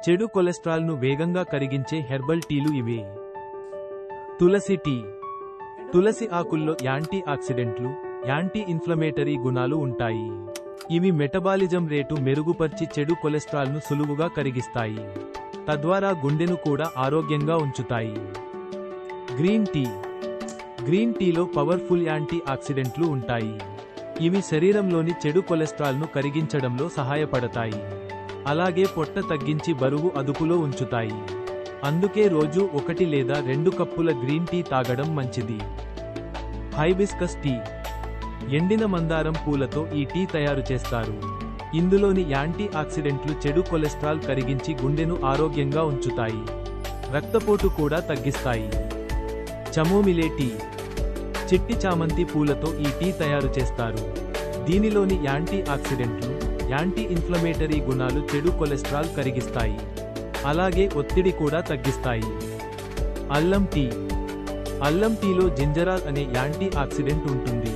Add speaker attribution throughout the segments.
Speaker 1: చెడు కొలెస్ట్రాల్ను వేగంగా కరిగించే హెర్బల్ టీలు ఇవే. తులసి టీ. తులసి ఆకుల్లో యాంటీ ఆక్సిడెంట్లు, యాంటీ ఇన్ఫ్లమేటరీ గుణాలు ఉంటాయి. ఇవి మెటబాలిజం రేటు మెరుగుపర్చి చెడు కొలెస్ట్రాల్ను సులువుగా కరిగిస్తాయి, తద్వారా గుండెను కూడా ఆరోగ్యంగా ఉంచుతాయి. Green tea. గ్రీన్ టీలో పవర్ఫుల్ యాంటీ ఆక్సిడెంట్లు ఉంటాయి. ఇవి శరీరంలోని చెడు కొలెస్ట్రాల్ను కరిగించడంలో సహాయపడతాయి, అలాగే పొట్ట తగ్గించి బరువు అదుపులో ఉంచుతాయి. అందుకే రోజు 1 లేదా 2 కప్పుల గ్రీన్ టీ తాగడం మంచిది. Hibiscus tea. ఎండిన మందారం పూలతో ఈ టీ తయారు చేస్తారు. ఇందులోని యాంటీ ఆక్సిడెంట్లు చెడు కొలెస్ట్రాల్ కరిగించి గుండెను ఆరోగ్యంగా ఉంచుతాయి, రక్తపోటు కూడా తగ్గిస్తాయి. Chamomile tea. చిట్టి చామంతి పూలతో ఈ టీ తయారు చేస్తారు. దీనిలోని యాంటీ ఆక్సిడెంట్లు, యాంటీ ఇన్ఫ్లమేటరీ గుణాలు చెడు కొలెస్ట్రాల్ కరిగిస్తాయి, అలాగే ఒత్తిడి కూడా తగ్గిస్తాయి. అల్లం టీ. అల్లం టీలో జింజరాల్ అనే యాంటీ ఆక్సిడెంట్ ఉంటుంది.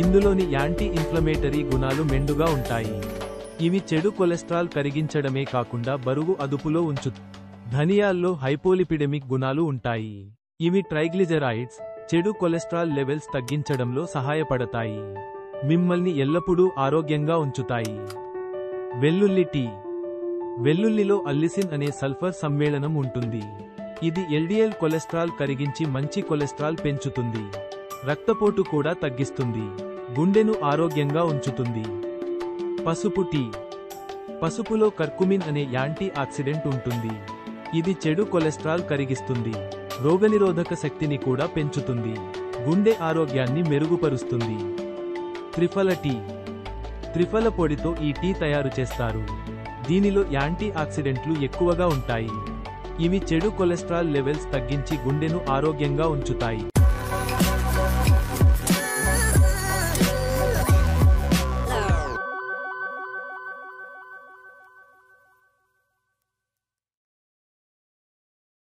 Speaker 1: ఇందులోని యాంటీ ఇన్ఫ్లమేటరీ గుణాలు మెండుగా ఉంటాయి. ఇవి చెడు కొలెస్ట్రాల్ కరిగించడమే కాకుండా బరువు అదుపులో ఉంచుతాయి. ధనియాల్లో హైపోలిపిడెమిక్ గుణాలు ఉంటాయి. ఇవి ట్రైగ్లిజెరాయిడ్స్, చెడు కొలెస్ట్రాల్ లెవెల్స్ తగ్గించడంలో సహాయపడతాయి, మిమ్మల్ని ఎల్లప్పుడూ ఆరోగ్యంగా ఉంచుతాయి. వెల్లుల్లి టీ. వెల్లుల్లిలో అల్లిసిన్ అనే సల్ఫర్ సమ్మేళనం ఉంటుంది. ఇది ఎల్డిఎల్ కొలెస్ట్రాల్ కరిగించి మంచి కొలెస్ట్రాల్ పెంచుతుంది, రక్తపోటు కూడా తగ్గిస్తుంది, గుండెను ఆరోగ్యంగా ఉంచుతుంది. పసుపు టీ. పసుపులో కర్కుమిన్ అనే యాంటీ ఆక్సిడెంట్ ఉంటుంది. ఇది చెడు కొలెస్ట్రాల్ కరిగిస్తుంది, రోగనిరోధక శక్తిని కూడా పెంచుతుంది, గుండె ఆరోగ్యాన్ని మెరుగుపరుస్తుంది. త్రిఫల టీ. త్రిఫల పొడితో ఈ టీ తయారు చేస్తారు. దీనిలో యాంటీ ఆక్సిడెంట్లు ఎక్కువగా ఉంటాయి. ఇవి చెడు కొలెస్ట్రాల్ లెవెల్స్ తగ్గించి గుండెను ఆరోగ్యంగా ఉంచుతాయి.